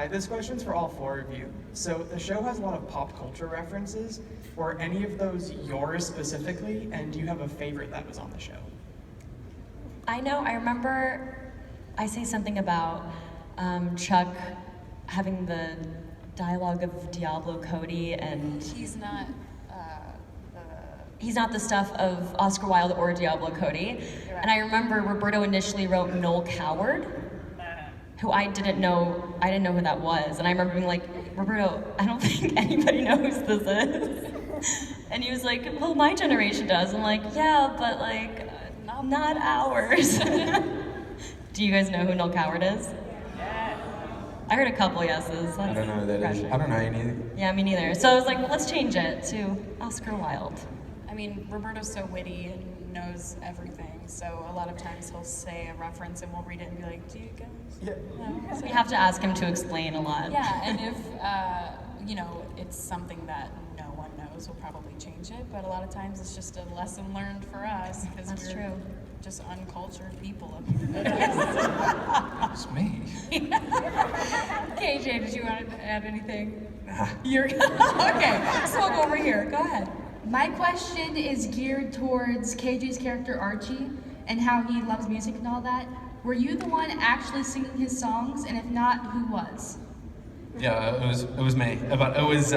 Hi, this question's for all four of you. So the show has a lot of pop culture references. Were any of those yours specifically, and do you have a favorite that was on the show? I remember I say something about Chuck having the dialogue of Diablo Cody, and He's not he's not the stuff of Oscar Wilde or Diablo Cody. Right. And I remember Roberto initially wrote Noel Coward, who I didn't know who that was. And I remember being like, Roberto, I don't think anybody knows who this is. And he was like, well, my generation does. I'm like, yeah, but like, not ours. Do you guys know who Noel Coward is? I heard a couple yeses. I don't know who that is. I don't know any. Yeah, me neither. So I was like, well, let's change it to Oscar Wilde. I mean, Roberto's so witty and knows everything, so a lot of times he'll say a reference and we'll read it and be like, do you guys know? So we have to ask him to explain a lot. Yeah, and if, it's something that no one knows, we'll probably change it, but a lot of times it's just a lesson learned for us, because That's we're true. just uncultured people. It's me. KJ, did you want to add anything? You're okay, so we'll go over here, go ahead. My question is geared towards KJ's character Archie and how he loves music and all that. Were you the one actually singing his songs, and if not, who was? Yeah, it was me. But it was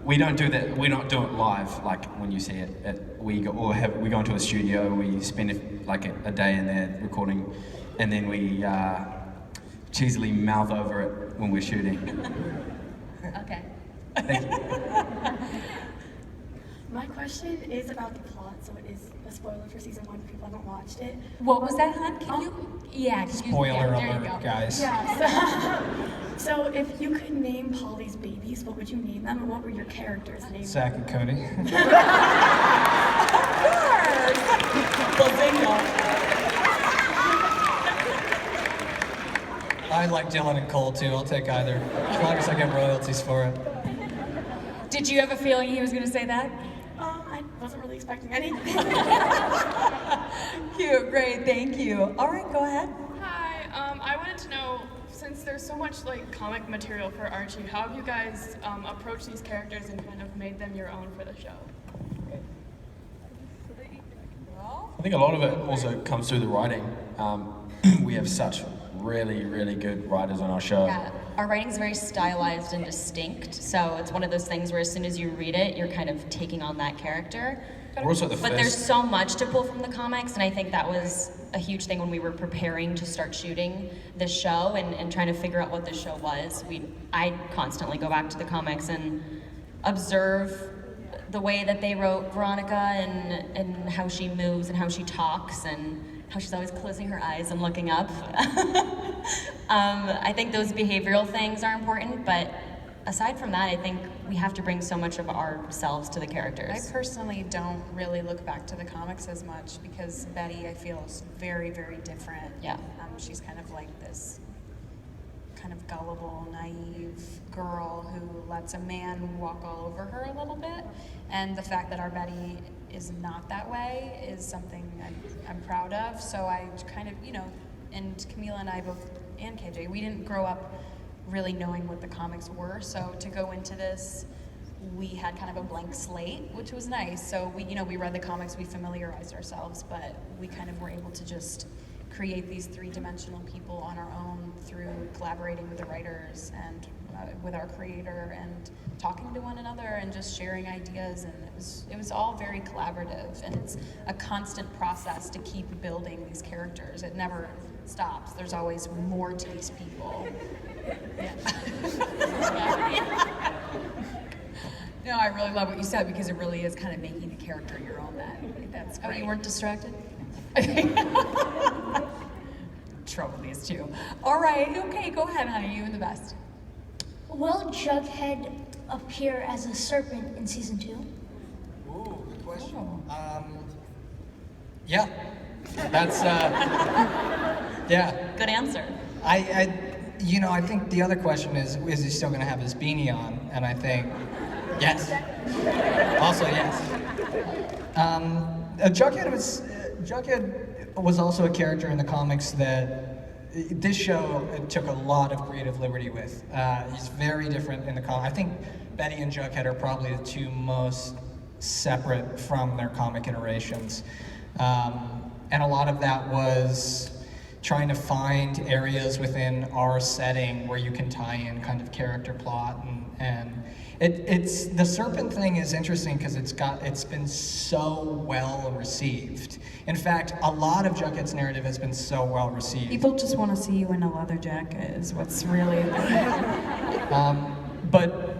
we don't do that. We don't do it live like when you see it. We go into a studio. We spend a day in there recording, and then we cheesily mouth over it when we're shooting. Okay. Thank you. My question is about the plot, so it is a spoiler for season 1 if people haven't watched it. What was that, hun? Can you? Yeah, excuse me. Spoiler Yeah, there you alert, go. guys. Yeah, so if you could name Polly's babies, what would you name them, and what were your characters' names? Zach and Cody. I like Dylan and Cole too. I'll take either, as long as I get royalties for it. Did you have a feeling he was going to say that? I wasn't really expecting anything. Cute, great, thank you. All right, go ahead. Hi, I wanted to know, since there's so much comic material for Archie, how have you guys approached these characters and kind of made them your own for the show? I think a lot of it also comes through the writing. We have such really, really good writers on our show. Yeah, our writing's very stylized and distinct, so it's one of those things where as soon as you read it, you're kind of taking on that character. We're also the But first. there's so much to pull from the comics, and I think that was a huge thing when we were preparing to start shooting this show and trying to figure out what this show was. I constantly go back to the comics and observe the way that they wrote Veronica and how she moves and how she talks and how she's always closing her eyes and looking up. I think those behavioral things are important, but aside from that, I think we have to bring so much of ourselves to the characters. I personally don't really look back to the comics as much because Betty, I feel, is very, very different. Yeah. She's kind of like this kind of gullible, naive girl who lets a man walk all over her a little bit. And the fact that our Betty is not that way is something I'm proud of. So I kind of, and Camila and I both, and KJ, we didn't grow up really knowing what the comics were. So to go into this, we had kind of a blank slate, which was nice. So we read the comics, we familiarized ourselves, but we kind of were able to just create these three-dimensional people on our own through collaborating with the writers and with our creator and talking to one another and just sharing ideas, and it was all very collaborative, and it's a constant process to keep building these characters. It never stops. There's always more to these people. No, I really love what you said because it really is kind of making the character your own. That's great. Oh, you weren't distracted? Trouble these two. All right, okay, go ahead, honey. You and the best. Will Jughead appear as a serpent in season 2? Ooh, good question. Oh. Yeah. That's yeah. Good answer. I think the other question is he still gonna have his beanie on? And I think yes. Also yes. Jughead was also a character in the comics that this show took a lot of creative liberty with. He's very different in the comic. I think Betty and Jughead are probably the two most separate from their comic iterations. And a lot of that was trying to find areas within our setting where you can tie in kind of character plot, and it's the serpent thing is interesting because it's been so well received. In fact, a lot of Jughead's narrative has been so well received. People just want to see you in a leather jacket is what's really But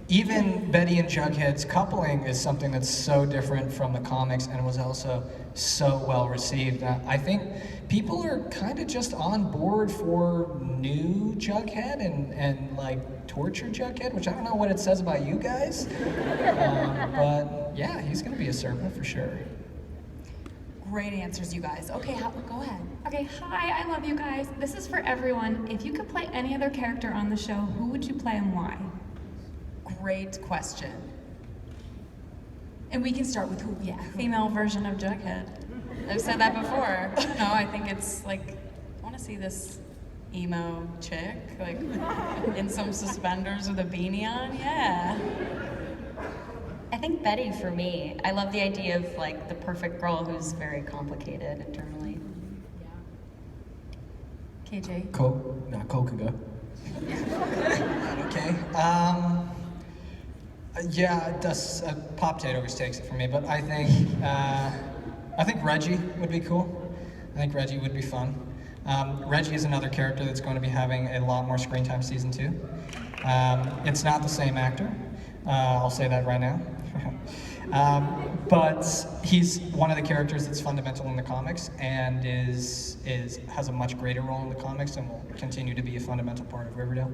even Betty and Jughead's coupling is something that's so different from the comics and was also so well received. I think people are kind of just on board for new Jughead and like torture Jughead, which I don't know what it says about you guys. But yeah, he's gonna be a serpent for sure. Great answers, you guys. Okay, go ahead. Okay, hi, I love you guys. This is for everyone. If you could play any other character on the show, who would you play and why? Great question. And we can start with who? Female version of Jughead. I've said that before. No, I think it's like, I want to see this emo chick, like in some suspenders with a beanie on. Yeah. I think Betty for me. I love the idea of like the perfect girl who's very complicated internally. KJ. Cole? No, Cole can go. Okay. Yeah, Pop Tate always takes it from me, but I think Reggie would be cool. I think Reggie would be fun. Reggie is another character that's going to be having a lot more screen time season 2. It's not the same actor. I'll say that right now. But he's one of the characters that's fundamental in the comics and has a much greater role in the comics and will continue to be a fundamental part of Riverdale.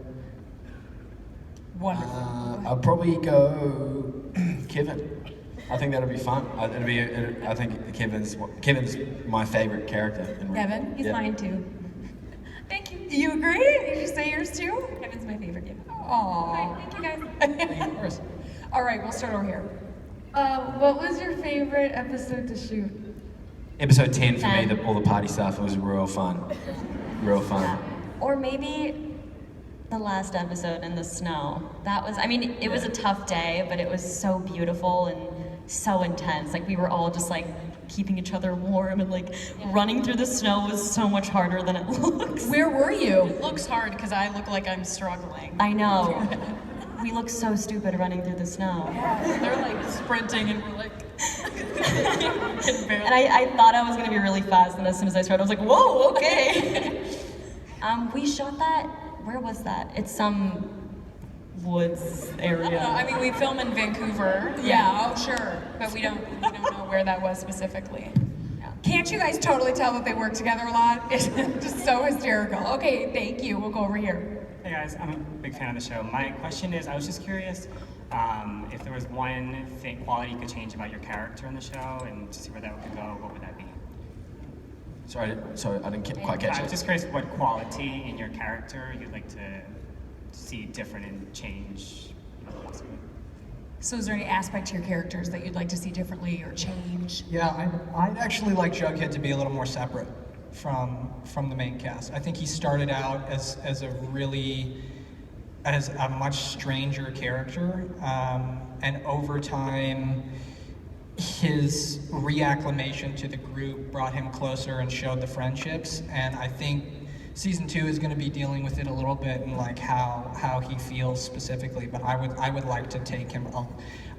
Wonderful. I'll probably go Kevin. I think that'll be fun. I think Kevin's my favorite character. In Kevin? He's mine too. Thank you. You agree? Did you say yours too? Kevin's my favorite, yeah. Aww. Thank you guys. Of course. All right, we'll start over here. What was your favorite episode to shoot? Episode 10 for me, all the party stuff, it was real fun. Real fun. Or maybe the last episode in the snow. That was, I mean, it was a tough day, but it was so beautiful and so intense. Like we were all just like keeping each other warm and like running through the snow was so much harder than it looks. Where were you? It looks hard because I look like I'm struggling. I know. We look so stupid running through the snow. They're like sprinting and we're like, and I thought I was gonna be really fast, and as soon as I started, I was like, whoa, okay. We shot that, where was that? It's some woods area. I mean, we film in Vancouver. Yeah, oh sure. But we don't know where that was specifically. Can't you guys totally tell that they work together a lot? It's just so hysterical. Okay, thank you. We'll go over here. Hey guys, I'm a big fan of the show. My question is, I was just curious if there was one quality you could change about your character in the show and to see where that could go, what would that be? Sorry, I didn't quite catch I it. was just curious what quality in your character you'd like to see different and change, possibly. So is there any aspect to your characters that you'd like to see differently or change? Yeah, I'd actually like Jughead to be a little more separate from the main cast. I think he started out as a much stranger character, and over time, his reacclimation to the group brought him closer and showed the friendships. And I think season 2 is going to be dealing with it a little bit and like how he feels specifically. But I would like to take him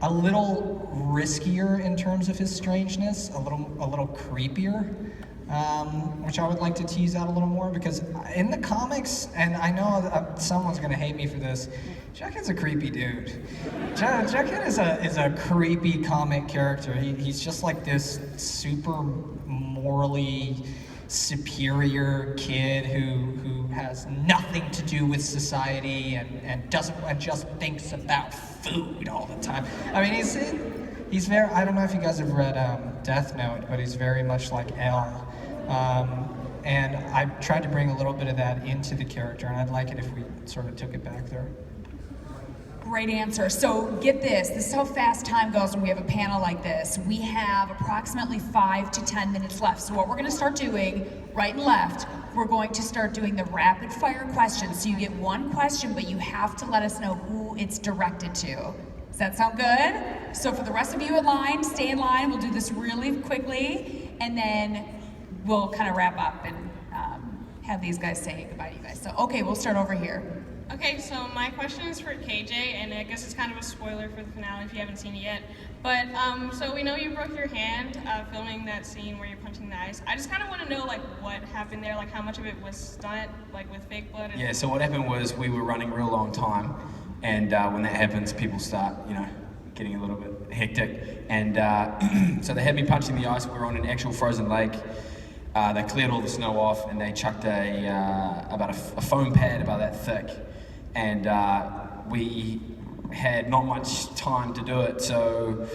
a little riskier in terms of his strangeness, a little creepier. Which I would like to tease out a little more, because in the comics, and I know someone's gonna hate me for this, Jughead's a creepy dude. Jughead is a creepy comic character. He's just like this super morally superior kid who has nothing to do with society and just thinks about food all the time. I mean, he's very, I don't know if you guys have read Death Note, but he's very much like L. And I tried to bring a little bit of that into the character, and I'd like it if we sort of took it back there. Great answer. So get this is how fast time goes when we have a panel like this. We have approximately 5 to 10 minutes left. So what we're gonna start doing, right and left, we're going to start doing the rapid fire questions. So you get one question, but you have to let us know who it's directed to. Does that sound good? So for the rest of you in line, stay in line. We'll do this really quickly, and then we'll kind of wrap up and have these guys say goodbye to you guys. So, okay, we'll start over here. Okay, so my question is for KJ, and I guess it's kind of a spoiler for the finale if you haven't seen it yet. But, so we know you broke your hand filming that scene where you're punching the ice. I just kind of want to know, like, what happened there, like, how much of it was stunt, like, with fake blood? Yeah, so what happened was we were running real long time, and when that happens, people start, getting a little bit hectic. And so they had me punching the ice. We were on an actual frozen lake. They cleared all the snow off, and they chucked about a foam pad about that thick. And we had not much time to do it, so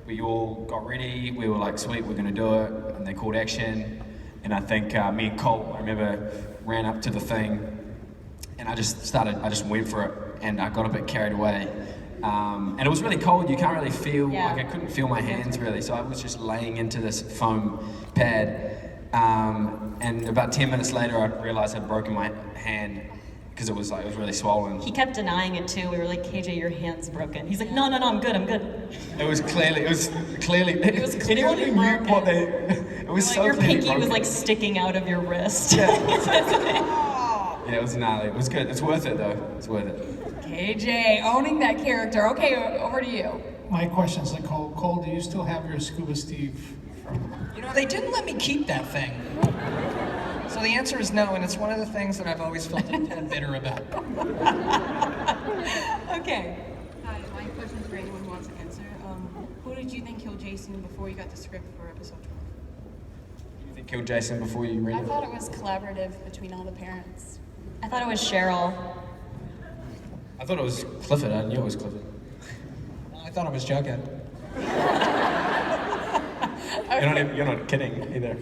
we all got ready. We were like, sweet, we're gonna do it. And they called action. And I think me and Colt, I remember, ran up to the thing, and I just went for it, and I got a bit carried away. And it was really cold. You can't really feel, like I couldn't feel my hands really, so I was just laying into this foam pad. And about 10 minutes later, I realized I'd broken my hand because it was really swollen. He kept denying it too. We were like, KJ, your hand's broken. He's like, no, I'm good. It was clearly anyone who knew what they, it was like so your clearly pinky was broken. like sticking out of your wrist. Yeah, it was gnarly. It was good. It's worth it though. It's worth it. KJ, owning that character. Okay, over to you. My question's like, Cole, do you still have your Scuba Steve? They didn't let me keep that thing. So the answer is no, and it's one of the things that I've always felt a tad bitter about. Okay. Hi, my question is for anyone who wants to answer. Who did you think killed Jason before you got the script for episode 12? You think killed Jason before you read I it? thought it was collaborative between all the parents. I thought it was Cheryl. I thought it was Clifford. I knew it was Clifford. I thought it was Jughead. You're not kidding either.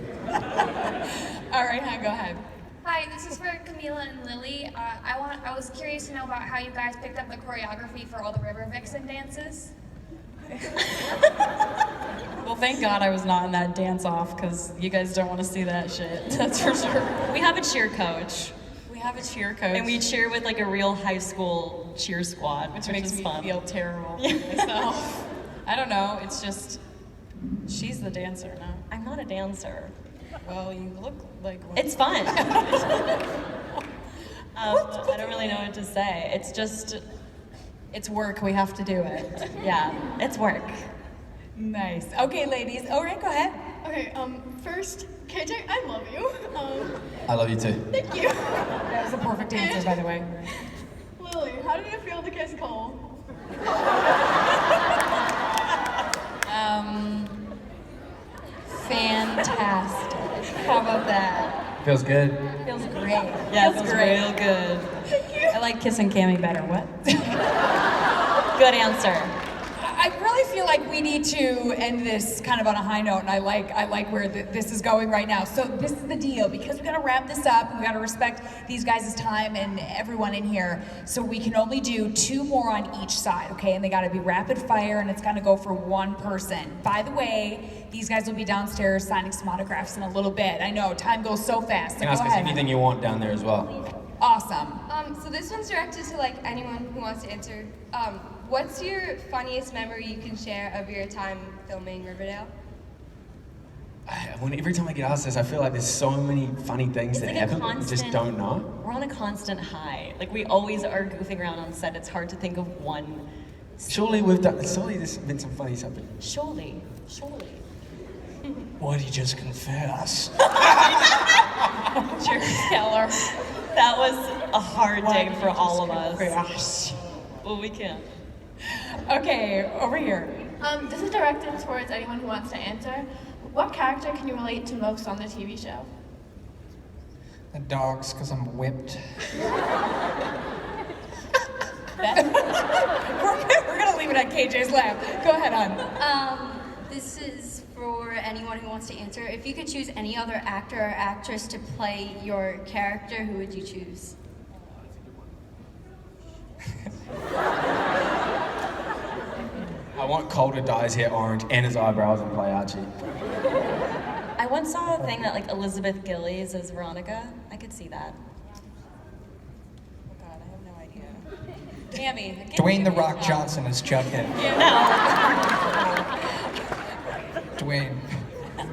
All right, go ahead. Hi, this is for Camila and Lily. I was curious to know about how you guys picked up the choreography for all the River Vixen dances. Well, thank God I was not in that dance-off, because you guys don't want to see that shit. That's for sure. We have a cheer coach. We have a cheer coach. And we cheer with like a real high school cheer squad, which which makes is me fun. feel terrible for myself. I don't know, it's just, she's the dancer now. I'm not a dancer. Well, you look like one. It's fun. I don't really know what to say. It's just... It's work, we have to do it. Yeah, it's work. Nice. Okay, ladies. All right, go ahead. Okay, first, KJ, I love you. I love you too. Thank you. That was a perfect answer, by the way. Lily, how did it feel to kiss Cole? Fantastic. How about that? Feels good. Feels great. Yeah, it feels real good. I like kissing Cammy better. What? Good answer. I really feel like we need to end this kind of on a high note, and I like where this is going right now. So this is the deal, because we gotta wrap this up, and we gotta respect these guys' time and everyone in here. So we can only do 2 more on each side, okay? And they gotta be rapid fire, and it's gonna go for 1 person. By the way, these guys will be downstairs signing some autographs in a little bit. I know, time goes so fast, so You can ask go us ahead. anything you want down there as well. Awesome. So this one's directed to like anyone who wants to answer. What's your funniest memory you can share of your time filming Riverdale? Every time I get asked this, I feel like there's so many funny things that like a happen, but we just constant- don't know. We're on a constant high. Like we always are goofing around on set. It's hard to think of one. Surely there's been some funny something. Surely. Why did you just confess? Cheers, Keller. That was a hard day for all of us. Well, we can't. Okay, over here. This is directed towards anyone who wants to answer. What character can you relate to most on the TV show? The dogs, because I'm whipped. We're gonna leave it at KJ's lap. Go ahead, hon. This is for anyone who wants to answer. If you could choose any other actor or actress to play your character, who would you choose? I want Cole to dye his hair orange and his eyebrows and play Archie. I once saw a thing that like Elizabeth Gillies as Veronica. I could could see that. Oh God, I have no idea. Tammy. Dwayne The Rock Johnson is Jughead. Dwayne.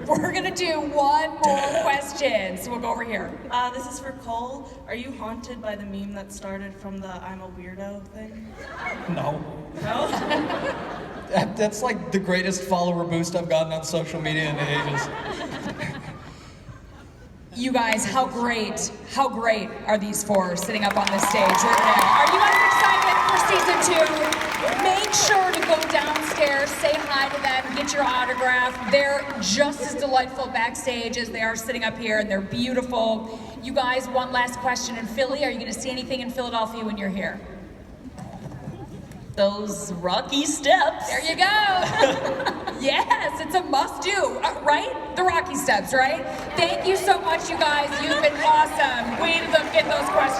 We're gonna do one more question, so we'll go over here. This is for Cole. Are you haunted by the meme that started from the I'm a weirdo thing? No. No? That's like the greatest follower boost I've gotten on social media in ages. You guys, how great are these four sitting up on this stage right now? Are you guys excited for season 2? Make sure to go downstairs, say hi to them, get your autograph. They're just as delightful backstage as they are sitting up here, and they're beautiful. You guys, one last question. In Philly, are you gonna see anything in Philadelphia when you're here? Those rocky steps. There you go. Yes, it's a must-do, right? The Rocky Steps, right? Thank you so much, you guys. You've been awesome. Way to get those questions.